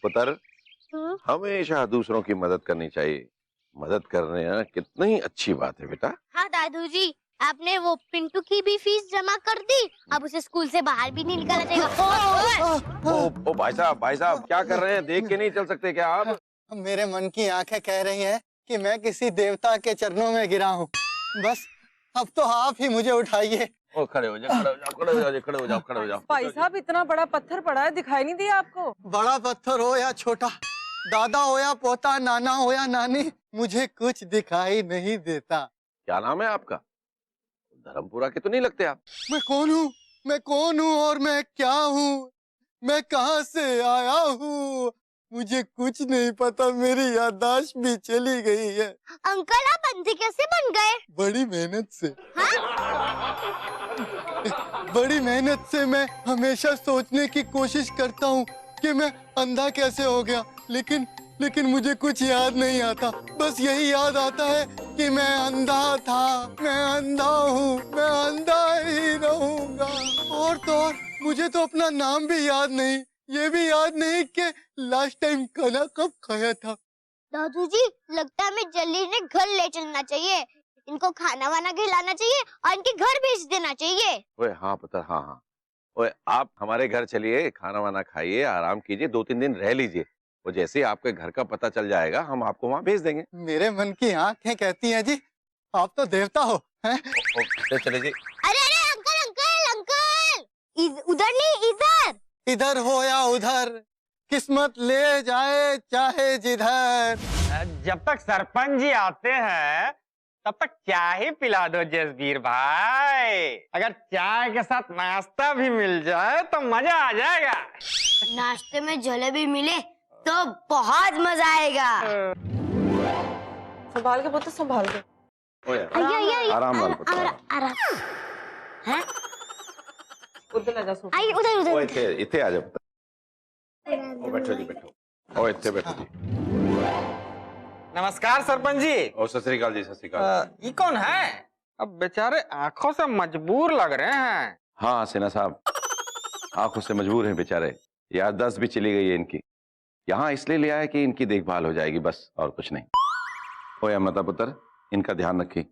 पुत्र, हमेशा दूसरों की मदद करनी चाहिए। मदद करना कितनी अच्छी बात है बेटा। हाँ दादू जी, आपने वो पिंटू की भी फीस जमा कर दी, अब उसे स्कूल से बाहर भी नहीं निकाला जाएगा। ओ भाई साहब क्या कर रहे हैं? देख के नहीं चल सकते क्या आप? मेरे मन की आंखें कह रही हैं कि मैं किसी देवता के चरणों में गिरा हूँ। बस अब तो आप ही मुझे उठाइए। ओ खड़े हो जाओ, खड़े हो जाओ। भाई साहब, इतना बड़ा पत्थर पड़ा है, दिखाई नहीं दिया आपको? बड़ा पत्थर हो या छोटा, दादा हो या पोता, नाना हो या नानी, मुझे कुछ दिखाई नहीं देता। क्या नाम है आपका? धर्मपुरा के तो नहीं लगते आप। मैं कौन हूँ और मैं क्या हूँ? मैं कहाँ से आया हूँ? मुझे कुछ नहीं पता, मेरी याददाश्त भी चली गई है। अंकल, आप अंधे कैसे बन गए? बड़ी मेहनत से। बड़ी मेहनत से मैं हमेशा सोचने की कोशिश करता हूँ कि मैं अंधा कैसे हो गया, लेकिन मुझे कुछ याद नहीं आता। बस यही याद आता है कि मैं अंधा था, मैं अंधा हूँ, मैं अंधा ही रहूंगा। और तो और मुझे तो अपना नाम भी याद नहीं, ये भी याद नहीं कि लास्ट टाइम खाना कब खाया था। दादू जी, लगता है हमें जल्दी से घर ले चलना चाहिए। इनको खाना वाना खिलाना चाहिए और इनके घर भेज देना चाहिए। ओए हाँ पुत्र, हाँ। ओए आप हमारे घर चलिए, खाना वाना खाइए, आराम कीजिए, 2-3 दिन रह लीजिए। वो जैसे ही आपके घर का पता चल जाएगा हम आपको वहाँ भेज देंगे। मेरे मन की आंखें कहती हैं जी, आप तो देवता हो, हैं? चले जी। अरे अंकल, उधर नहीं, इधर। इधर हो या उधर, किस्मत ले जाए चाहे जिधर। जब तक सरपंच जी आते हैं तब तक चाय ही पिला दो जसबीर भाई। अगर चाय के साथ नाश्ता भी मिल जाए तो मजा आ जाएगा। नाश्ते में जलेबी मिले तो बहुत मजा आएगा। संभाल के पुत्र, संभाल के। आइए आराम वाला पुत्र। आराम। हैं? उधर ले जा सोफा। आइए उधर। ओए इथे आ जाओ पुत्र। ओ बैठो जी, बैठो। ओ इथे बैठो जी। नमस्कार सरपंच जी। ओ सत श्री अकाल जी, सत श्री अकाल। ये कौन है? अब बेचारे आंखों से मजबूर लग रहे हैं। हाँ सिन्हा साहब, आंखों से मजबूर हैं बेचारे, याददाश्त भी चली गई है इनकी। यहाँ इसलिए ले आया कि इनकी देखभाल हो जाएगी, बस और कुछ नहीं। ओए अमृता पुत्र, इनका ध्यान रखिए,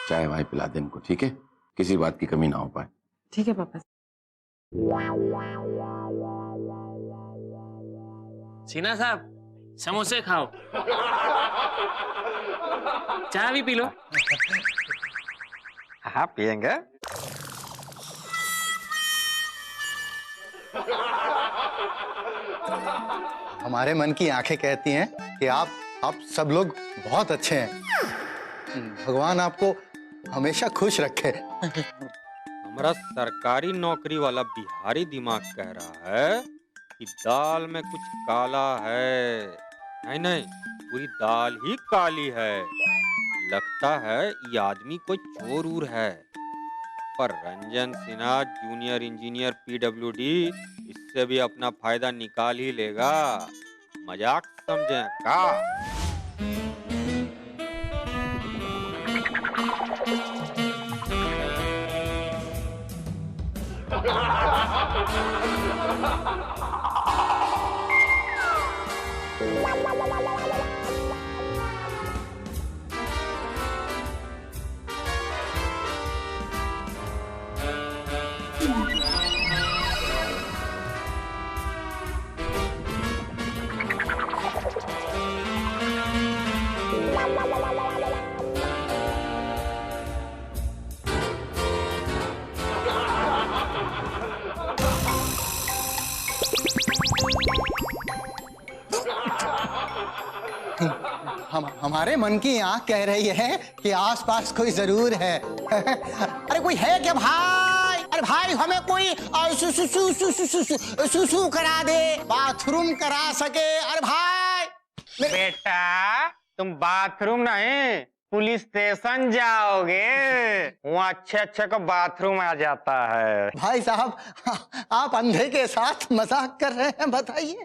चाय वाय पिला दे इनको, ठीक है? किसी बात की कमी ना हो पाए। ठीक है पापा। सिन्हा साहब, समोसे खाओ, चाय भी पी लो। हाँ पियेंगे। हमारे मन की आंखें कहती हैं कि आप सब लोग बहुत अच्छे हैं। भगवान आपको हमेशा खुश रखे। हमारा सरकारी नौकरी वाला बिहारी दिमाग कह रहा है कि दाल में कुछ काला है। नहीं, पूरी दाल ही काली है। लगता है ये आदमी कोई चोर उर है। पर Ranjan Sinha junior engineer PWD इससे भी अपना फायदा निकाल ही लेगा। मजाक समझें का? हमारे मन की आंख कह रही है कि आसपास कोई जरूर है। अरे कोई है क्या भाई? अरे भाई हमें कोई सुसु करा दे, बाथरूम करा सके। अरे भाई बेटा तुम बाथरूम नहीं पुलिस स्टेशन जाओगे, वहाँ अच्छे को बाथरूम आ जाता है। भाई साहब, आप अंधे के साथ मजाक कर रहे हैं, बताइए।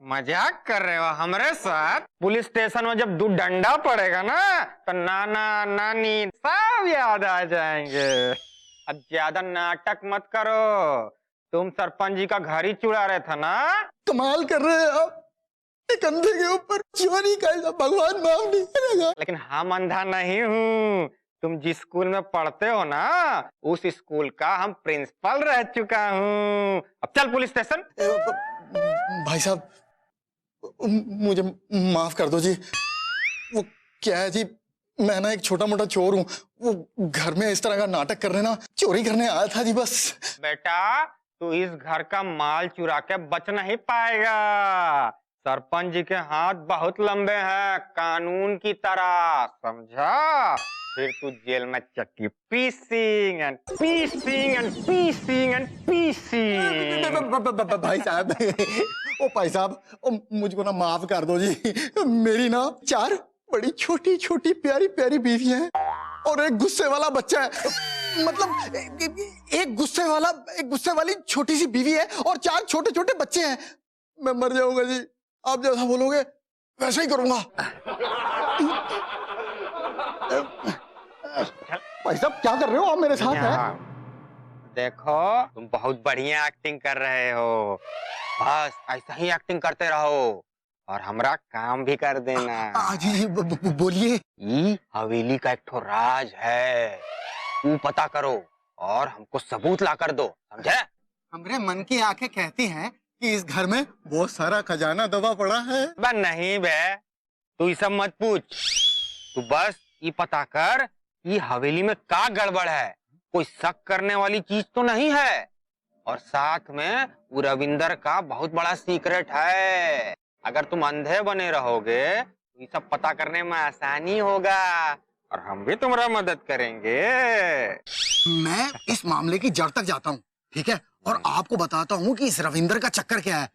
मजाक कर रहे हो हमरे साथ? पुलिस स्टेशन में जब दो डंडा पड़ेगा ना तो नाना नानी सब याद आ जाएंगे। अब ज्यादा नाटक मत करो, तुम सरपंच जी का घर ही चुरा रहे थे ना? कमाल कर रहे हैं आप, एक अंधे के ऊपर चोरी का भगवान माफ नहीं करेगा। लेकिन हम अंधा नहीं हूँ। तुम जिस स्कूल में पढ़ते हो ना, उस स्कूल का हम प्रिंसिपल रह चुका हूँ। अब चल पुलिस स्टेशन। भाई साहब मुझे माफ कर दो जी। वो क्या है जी, मैं ना एक छोटा मोटा चोर हूँ। वो घर में इस तरह का नाटक करने ना चोरी करने आया था जी बस। बेटा तू इस घर का माल चुरा के बच नहीं पाएगा। सरपंच जी के हाथ बहुत लंबे हैं, कानून की तरह, समझा? फिर तू जेल में चक्की पीसिंग एंड पीसिंग एंड पीसिंग एंड पीसिंग। भाई साहब ओ भाई साहब मुझको ना माफ कर दो जी। मेरी ना 4 बड़ी छोटी छोटी प्यारी प्यारी बीवियां हैं और एक गुस्से वाला बच्चा है। मतलब एक गुस्से वाली छोटी सी बीवी है और 4 छोटे छोटे बच्चे हैं। मैं मर जाऊंगा जी, आप जैसा बोलोगे वैसा ही करूंगा। भाई साहब क्या कर रहे हो आप मेरे साथ? है देखो तुम बहुत बढ़िया एक्टिंग कर रहे हो, बस ऐसा ही एक्टिंग करते रहो और हमरा काम भी कर देना। जी बोलिए। ये हवेली का एक ठो राज है, तू पता करो और हमको सबूत ला कर दो, समझे? हमरे मन की आंखें कहती हैं कि इस घर में बहुत सारा खजाना दबा पड़ा है। बस नहीं बे, तू ये सब मत पूछ, तू बस ये पता कर ये हवेली में क्या गड़बड़ है, कोई शक करने वाली चीज तो नहीं है। और साथ में वो रविंदर का बहुत बड़ा सीक्रेट है। अगर तुम अंधे बने रहोगे तो ये सब पता करने में आसानी होगा और हम भी तुम्हारा मदद करेंगे। मैं इस मामले की जड़ तक जाता हूँ, ठीक है? और आपको बताता हूँ कि इस रविंदर का चक्कर क्या है।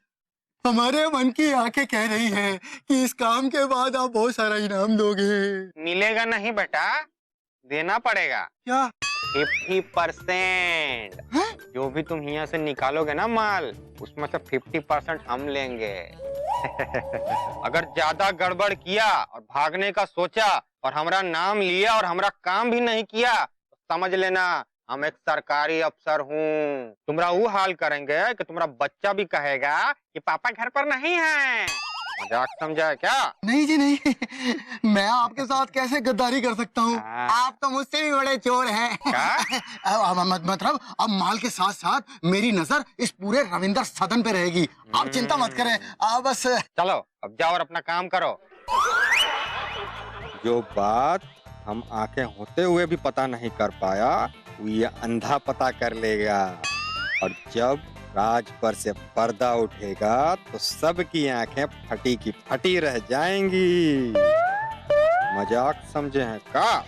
हमारे मन की आंखें कह रही हैं कि इस काम के बाद आप बहुत सारा इनाम दोगे। मिलेगा नहीं बेटा, देना पड़ेगा। क्या? 50%। जो भी तुम यहाँ से निकालोगे ना माल, उसमें से 50% हम लेंगे। अगर ज्यादा गड़बड़ किया और भागने का सोचा और हमारा नाम लिया और हमारा काम भी नहीं किया तो समझ लेना हम एक सरकारी अफसर हूँ। तुम्हारा वो हाल करेंगे कि तुम्हारा बच्चा भी कहेगा कि पापा घर पर नहीं है। मजाक समझा क्या? नहीं जी नहीं, मैं आपके साथ कैसे गद्दारी कर सकता हूँ? आप तो मुझसे भी बड़े चोर हैं। मतलब अब माल के साथ साथ मेरी नजर इस पूरे रविंदर सदन पे रहेगी। आप चिंता मत करें, आप बस चलो अब जाओ और अपना काम करो। जो बात हम आंखें होते हुए भी पता नहीं कर पाया, वो ये अंधा पता कर लेगा। और जब राज पर से पर्दा उठेगा तो सबकी आंखें फटी की फटी रह जाएंगी। मजाक समझे हैं का?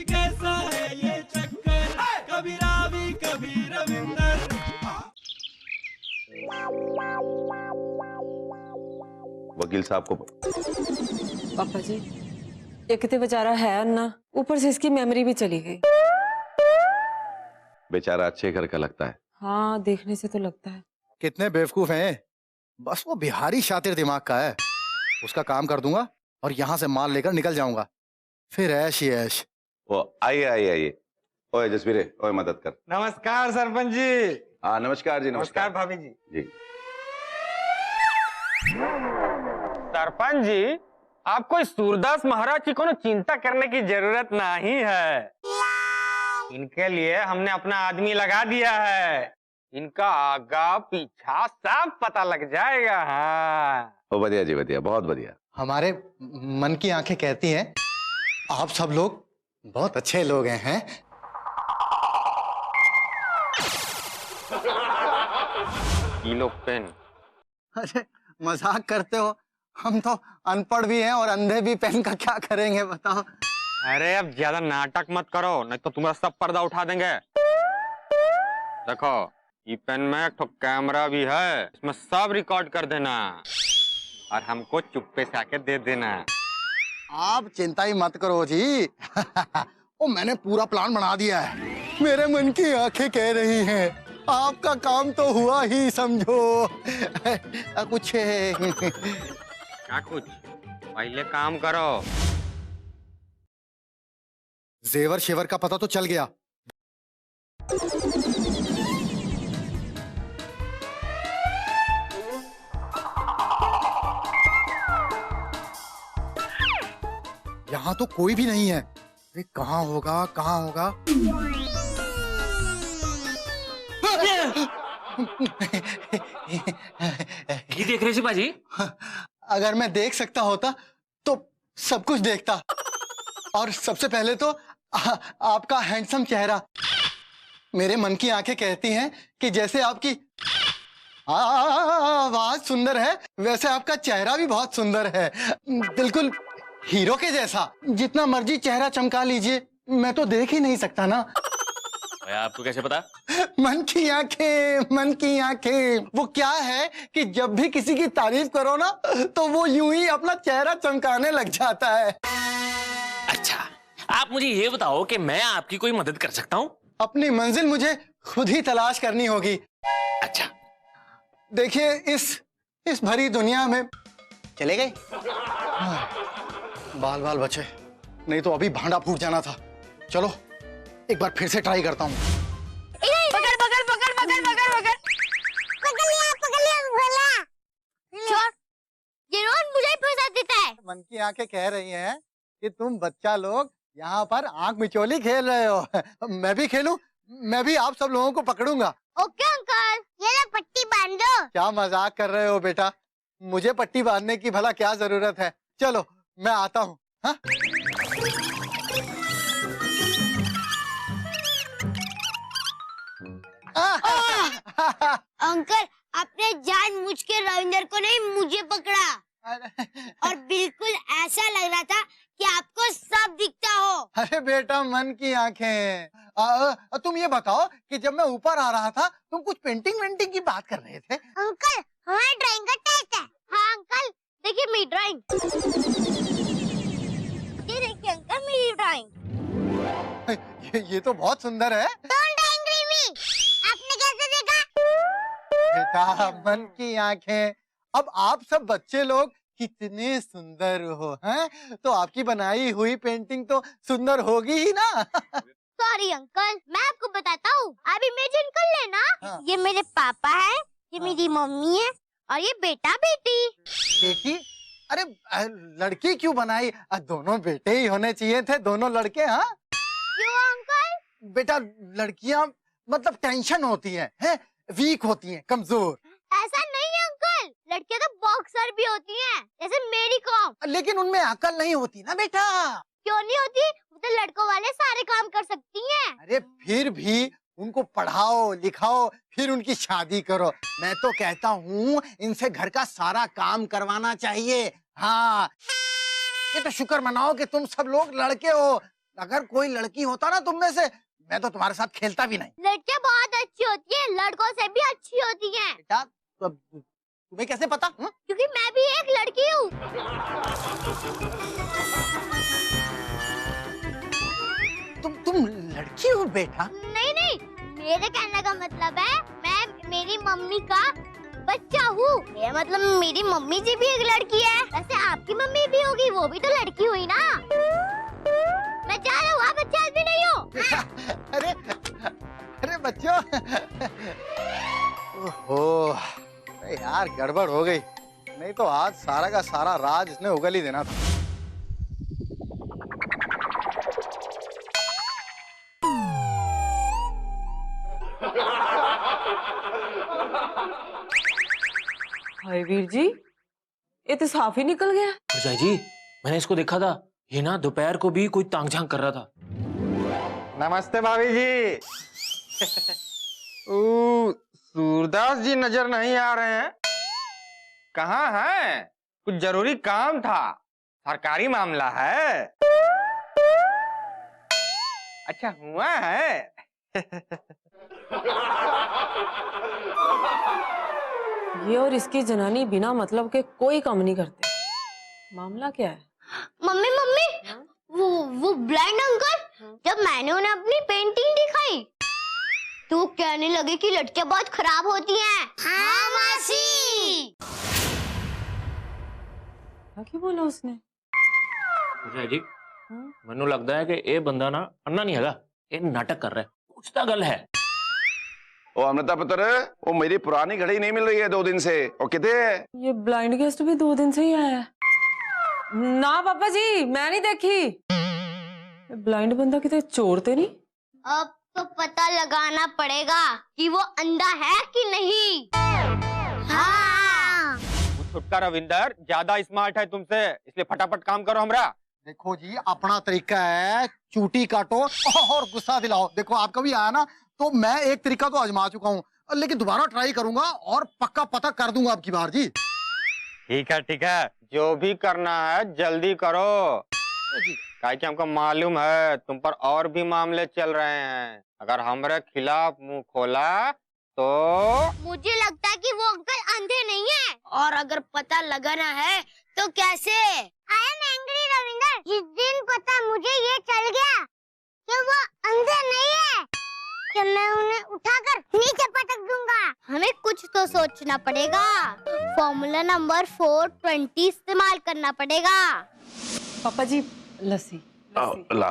कैसा है ये चक्कर, कभी रावी कभी रविंदर। वकील साहब को पापा जी ये कितने बेचारा है अन्ना, ऊपर से इसकी मेमोरी भी चली गई। बेचारा अच्छे घर का लगता है। हाँ देखने से तो लगता है। कितने बेवकूफ हैं। बस वो बिहारी शातिर दिमाग का है। उसका काम कर दूंगा और यहाँ से माल लेकर निकल जाऊंगा, फिर ऐश ही ऐश। वो आइए आइए आइए। ओए जसवीरे, ओए मदद कर। नमस्कार सरपंच जी। हाँ नमस्कार जी। नमस्कार भाभी जी। जी सरपंच जी, आपको इस सूरदास महाराज की कोनो चिंता करने की जरूरत नहीं है। इनके लिए हमने अपना आदमी लगा दिया है। इनका आगा पीछा सब पता लग जाएगा। हाँ ओ बढ़िया जी, बढ़िया, बहुत बढ़िया। हमारे मन की आंखें कहती हैं आप सब लोग बहुत अच्छे लोग हैं। किलो पेन। अरे मजाक करते हो, हम तो अनपढ़ भी हैं और अंधे भी। पेन का क्या करेंगे बताओ? अरे अब ज्यादा नाटक मत करो, नहीं तो तुम्हारा सब पर्दा उठा देंगे। देखो ये पेन में एक तो कैमरा भी है, इसमें सब रिकॉर्ड कर देना और हमको चुप्पे से आके दे देना। आप चिंता ही मत करो जी। ओ मैंने पूरा प्लान बना दिया है। मेरे मन की आंखें कह रही हैं आपका काम तो हुआ ही समझो। कुछ क्या कुछ? पहले काम करो। जेवर शेवर का पता तो चल गया। यहाँ तो कोई भी नहीं है। अरे कहाँ होगा, कहाँ होगा? ये देख रहे थे बाजी? अगर मैं देख सकता होता तो सब कुछ देखता, और सबसे पहले तो आपका हैंडसम चेहरा। मेरे मन की आंखें कहती हैं कि जैसे आपकी आवाज सुंदर है, वैसे आपका चेहरा भी बहुत सुंदर है, बिल्कुल हीरो के जैसा। जितना मर्जी चेहरा चमका लीजिए, मैं तो देख ही नहीं सकता ना। आपको कैसे पता? मन की आंखें, मन की आंखें। वो क्या है कि जब भी किसी की तारीफ करो ना, तो वो यूं ही अपना चेहरा चमकाने लग जाता है। अच्छा, आप मुझे ये बताओ कि मैं आपकी कोई मदद कर सकता हूँ? अपनी मंजिल मुझे खुद ही तलाश करनी होगी। अच्छा, देखिए, इस भरी दुनिया में चले गए, बाल बाल बचे, नहीं तो अभी भांडा फूट जाना था। चलो एक बार फिर से ट्राई करता हूँ। पकड़ पकड़ पकड़ पकड़ पकड़ पकड़ पकड़ लिया भला। चोर, ये रोज मुझे ही फंसा देता है। मन की आंखें कह रही हैं कि तुम बच्चा लोग यहाँ पर आंख मिचोली खेल रहे हो। मैं भी खेलूं? मैं भी आप सब लोगों को पकड़ूंगा। ओके अंकल, ये लो पट्टी बांध दो। क्या मजाक कर रहे हो बेटा? मुझे पट्टी बांधने की भला क्या जरूरत है? चलो मैं आता हूँ। हाँ? अंकल, आपने जानबूझ के रविंदर को नहीं, मुझे पकड़ा, और बिल्कुल ऐसा लग रहा था कि आपको सब दिखता हो। अरे बेटा, मन की आंखें। तुम ये बताओ कि जब मैं ऊपर आ रहा था, तुम कुछ पेंटिंग वेंटिंग की बात कर रहे थे। अंकल, हमारा ड्राइंग का टेस्ट है। हाँ अंकल, देखिए मेरी ड्राइंग। ये देखिए अंकल, मेरी ड्राइंग। ये तो बहुत सुंदर है। डोंट एंग्री मी। आपने कैसे देखा? बेटा, मन की आंखें। अब आप सब बच्चे लोग कितने सुंदर हो, हैं? तो आपकी बनाई हुई पेंटिंग तो सुंदर होगी ही ना। सॉरी अंकल, मैं आपको बताता हूँ, आप इमेजिन कर लेना। हाँ। ये मेरे पापा है, ये मेरी मम्मी है, और ये बेटा बेटी। बेटी? अरे लड़की क्यों बनाई? दोनों बेटे ही होने चाहिए थे, दोनों लड़के। हाँ क्यों अंकल? बेटा, लड़कियां मतलब टेंशन होती हैं, वीक होती हैं, कमजोर। ऐसा नहीं है अंकल, लड़कियां तो बॉक्सर भी होती हैं, जैसे मेरी कॉम। लेकिन उनमें अकल नहीं होती ना बेटा। क्यों नहीं होती? वो तो लड़कों वाले सारे काम कर सकती हैं। अरे फिर भी उनको पढ़ाओ लिखाओ, फिर उनकी शादी करो। मैं तो कहता हूँ इनसे घर का सारा काम करवाना चाहिए। हाँ, ये तो शुक्र मनाओ कि तुम सब लोग लड़के हो। अगर कोई लड़की होता ना तुम में से, मैं तो तुम्हारे साथ खेलता भी नहीं। लड़कियां बहुत अच्छी होती हैं, लड़कों से भी अच्छी होती हैं। बेटा, तो तुम्हें कैसे पता? क्योंकि मैं भी एक लड़की हूँ। तुम लड़की हो बेटा? नहीं नहीं, मेरे कहने का मतलब है मैं मेरी मम्मी का बच्चा हूँ। ये मतलब मेरी मम्मी जी भी एक लड़की है। वैसे आपकी मम्मी भी होगी, वो भी तो लड़की हुई ना। मैं जा रहा हूँ, आप अच्छे आदमी नहीं हो। अरे अरे बच्चों, ओहो, अरे यार गड़बड़ हो गई, नहीं तो आज सारा का सारा राज इसने उगल ही देना था। हाय वीर जी, ये तो साफ ही निकल गया। भरजाई जी, मैंने इसको देखा था, ये ना दोपहर को भी कोई तांग झांक कर रहा था। नमस्ते भाभी जी। सूरदास जी नजर नहीं आ रहे हैं, कहाँ हैं? कुछ जरूरी काम था, सरकारी मामला है। अच्छा हुआ है। ये और इसकी जनानी बिना मतलब के कोई काम नहीं करते। मामला क्या है? मम्मी मम्मी, वो ब्लाइंड अंकल, जब मैंने उन्हें अपनी पेंटिंग दिखाई तो वो कहने लगे कि लड़कियां बहुत खराब होती हैं। हाँ मासी। क्या बोला उसने? भरजाई जी, मैनू लगता है कि ये बंदा ना अन्ना नहीं हैगा, ये नाटक कर रहा है, कुछ तो गल है। ओ अमृता पुत्र, वो मेरी पुरानी घड़ी नहीं मिल रही है 2 दिन से। और कितने है? ये ब्लाइंड गेस्ट भी 2 दिन से ही आया है। ना पापा जी मैं नहीं देखी। ब्लाइंड बंदा कितने चोर ते नहीं। अब तो पता लगाना पड़ेगा कि वो अंधा है कि नहीं। हाँ। छुटका रविंदर ज्यादा स्मार्ट है तुमसे, इसलिए फटाफट काम करो हमरा। देखो जी, अपना तरीका है चूटी काटो और गुस्सा दिलाओ। देखो आपका भी आया ना, तो मैं एक तरीका तो आजमा चुका हूँ, लेकिन दोबारा ट्राई करूंगा और पक्का पता कर दूंगा आपकी बार जी। ठीक है, जो भी करना है जल्दी करो। काहे कि हमको मालूम है तुम पर और भी मामले चल रहे हैं। अगर हमारे खिलाफ मुंह खोला तो मुझे लगता है कि वो अंकल अंधे नहीं है, और अगर पता लगाना है तो कैसे? I am angry Ravinder. जिस दिन पता मुझे ये चल गया कि वो अंधे नहीं है, कि मैं उन्हें उठाकर नीचे पटक दूंगा। हमें कुछ तो सोचना पड़ेगा। फॉर्मूला नंबर 420 इस्तेमाल करना पड़ेगा। पापा जी लस्सी। ला।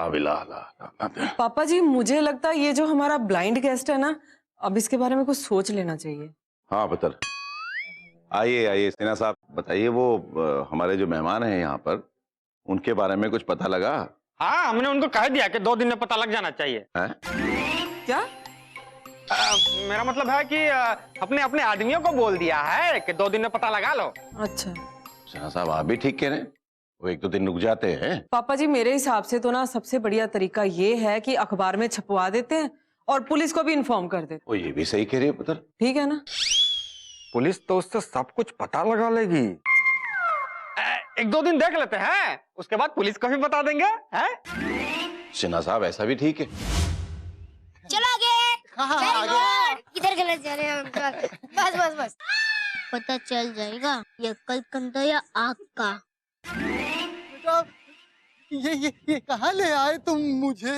पापा जी मुझे लगता है ये जो हमारा ब्लाइंड गेस्ट है ना, अब इसके बारे में कुछ सोच लेना चाहिए। हाँ पुत्र, आइए सिन्हा साहब बताइए, वो हमारे जो मेहमान हैं यहाँ पर, उनके बारे में कुछ पता लगा? हाँ, हमने उनको कह दिया कि 2 दिन में पता लग जाना चाहिए। क्या? मेरा मतलब है कि अपने अपने आदमियों को बोल दिया है कि 2 दिन में पता लगा लो। अच्छा सिन्हा साहब आप भी ठीक कह रहे हैं, वो 1-2 दिन रुक जाते हैं। पापा जी मेरे हिसाब से तो ना सबसे बढ़िया तरीका ये है कि अखबार में छपवा देते हैं और पुलिस को भी इन्फॉर्म कर देते। वो ये भी सही कह रही है पुत्र। ठीक है ना? पुलिस तो उससे सब कुछ पता लगा लेगी। 1-2 दिन देख लेते हैं, उसके बाद पुलिस को भी बता देंगे। हैं? सिन्हा साहब ऐसा भी ठीक है। चलो आगे। आगे। किधर गलत जा रहे हैं अंकल? बस पता चल जाएगा ये कल कंधा या आग का। बेटा, ये कहाँ ले आए तुम मुझे?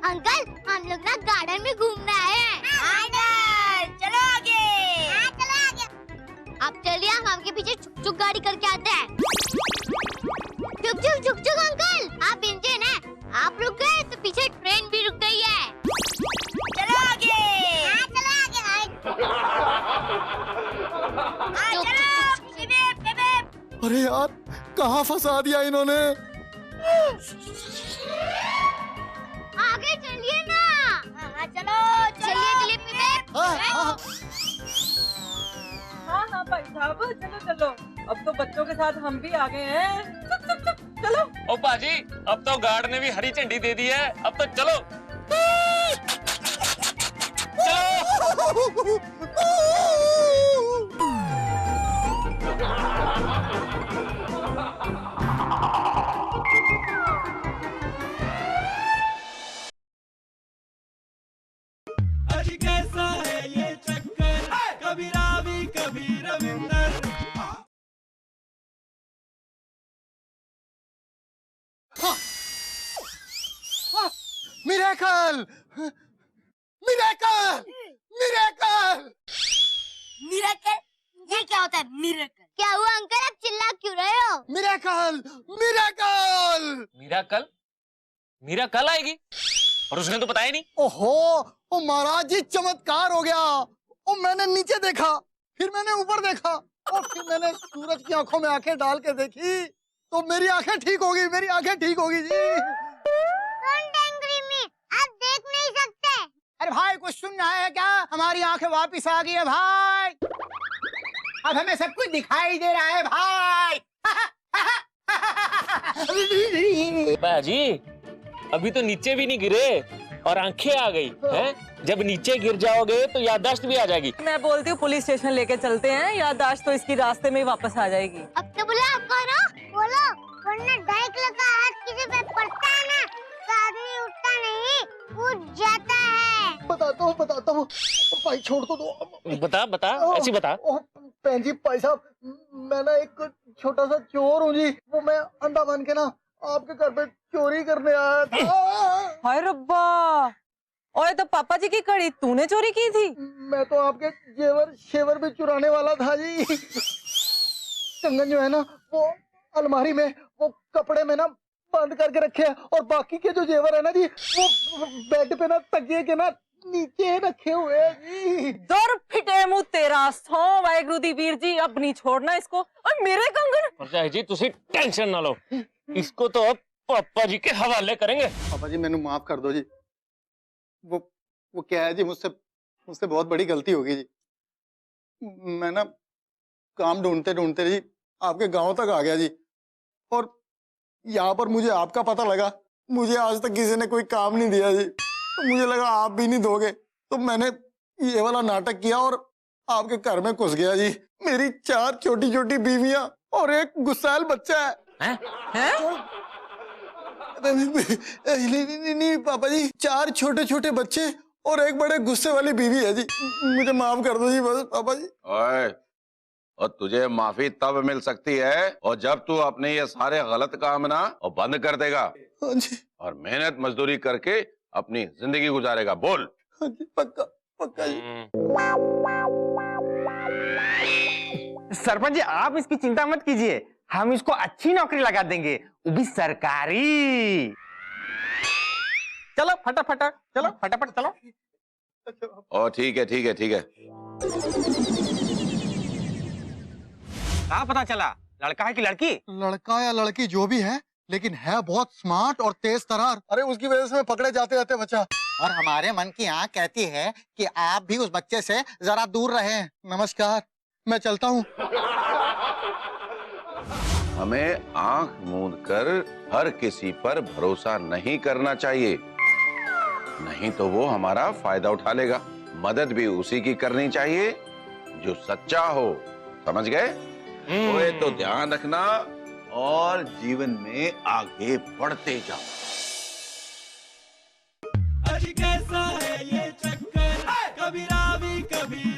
अंकल हम लोग ना गार्डन में घूमने आए हैं। चलो आगे। चलो आगे। आप चलिए, हम आपके पीछे छुक गाड़ी करके आते हैं। छुक अंकल, आप इंजन है, आप रुक गए तो पीछे ट्रेन भी रुक गई है। चलो आगे। चलो आगे। अरे यार, कहाँ फंसा दिया इन्होंने? आगे चलिए ना। चलिए पिप। हाँ भाई साहब चलो। अब तो बच्चों के साथ हम भी आ गए हैं। चलो। ओ पाजी, अब तो गार्ड ने भी हरी झंडी दे दी है, अब तो चलो। आज कैसा है ये चक्कर, कभी रावी कभी रविंदर। मिरेकल! मिरेकल? ये क्या होता है मिरेकल? क्या हुआ अंकल, आप चिल्ला क्यों रहे हो? मिरेकल! मीरा कल आएगी और उसने तो बताया नहीं। ओहो, ओ महाराज जी चमत्कार हो गया। ओ मैंने नीचे देखा, फिर मैंने ऊपर देखा, और फिर मैंने सूरज की आंखों में आंखें डाल के देखी, तो मेरी आंखें ठीक होगी जी। आप देख नहीं सकते। अरे भाई कुछ सुन रहा है क्या? हमारी आंखें वापिस आ गई है भाई, अब हमें सब कुछ दिखाई दे रहा है भाई। बाजी अभी तो नीचे भी नहीं गिरे और आंखें आ गई हैं? जब नीचे गिर जाओगे तो याददाश्त भी आ जाएगी। मैं बोलती हूँ पुलिस स्टेशन लेके चलते हैं, याददाश्त तो इसकी रास्ते में ही वापस आ जाएगी। अब तो बोला आप करो, बोलो, वरना डाइक लगा हाथ किसी पे पड़ता है ना तो आदमी उठता नहीं, उठ जाता है। बताता हूँ। भाई छोड़ तो दो। बता ऐसी बता। बहन जी, भाई साहब, मैं ना एक छोटा सा चोर हूँ जी। वो मैं अंधा बन के ना आपके घर पे चोरी करने आया था। हाय रब्बा, और तो पापा जी की कड़ी तूने चोरी की थी? मैं तो आपके जेवर शेवर भी चुराने वाला था जी। कंगन जो है ना, वो अलमारी में वो कपड़े में ना बंद करके रखे हैं, और बाकी के जो जेवर है ना जी, वो बेड पे ना तकिए के ना नीचे रखे हुए हैं जी। दर फिटे मुंह तेरा, सो वाहेगुरु दी वीर जी, अब नहीं छोड़ना इसको। और मेरे कंगन, परजाई जी तुसी टेंशन ना लो, इसको तो अब पापा जी के हवाले करेंगे। पापा जी मैंने माफ कर दो जी। वो क्या है जी, मुझसे बहुत बड़ी गलती हो गई जी। मैं ना काम ढूंढते ढूंढते जी आपके गांव तक आ गया जी, और यहाँ पर मुझे आपका पता लगा। मुझे आज तक किसी ने कोई काम नहीं दिया जी, तो मुझे लगा आप भी नहीं दोगे, तो मैंने ये वाला नाटक किया और आपके घर में घुस गया जी। मेरी 4 छोटी छोटी बीवियां और एक गुस्सैल बच्चा है। हैं? नहीं पापा जी, 4 छोटे छोटे बच्चे और एक बड़े गुस्से वाली बीवी है जी। मुझे माफ कर दो जी बस पापा जी। ओए, और तुझे माफी तब मिल सकती है और जब तू अपने ये सारे गलत काम ना और बंद कर देगा हाँ जी, और मेहनत मजदूरी करके अपनी जिंदगी गुजारेगा। बोल। हाँ जी, पक्का पक्का जी। सरपंच जी आप इसकी चिंता मत कीजिए, हम इसको अच्छी नौकरी लगा देंगे, वो भी सरकारी। चलो फटाफट, चलो फटाफट चलो। ओ ठीक है ठीक है ठीक है। कहाँ पता चला, लड़का है कि लड़की? लड़का या लड़की जो भी है, लेकिन है बहुत स्मार्ट और तेज तरार। अरे उसकी वजह से मैं पकड़े जाते रहते बच्चा। और हमारे मन की आँख कहती है कि आप भी उस बच्चे से जरा दूर रहें। नमस्कार, मैं चलता हूँ। हमें आंख मूंद कर हर किसी पर भरोसा नहीं करना चाहिए, नहीं तो वो हमारा फायदा उठा लेगा। मदद भी उसी की करनी चाहिए जो सच्चा हो, समझ गए? ओए तो ध्यान रखना और जीवन में आगे बढ़ते जाओ। अजी कैसा है ये चक्कर, कभी रावी कभी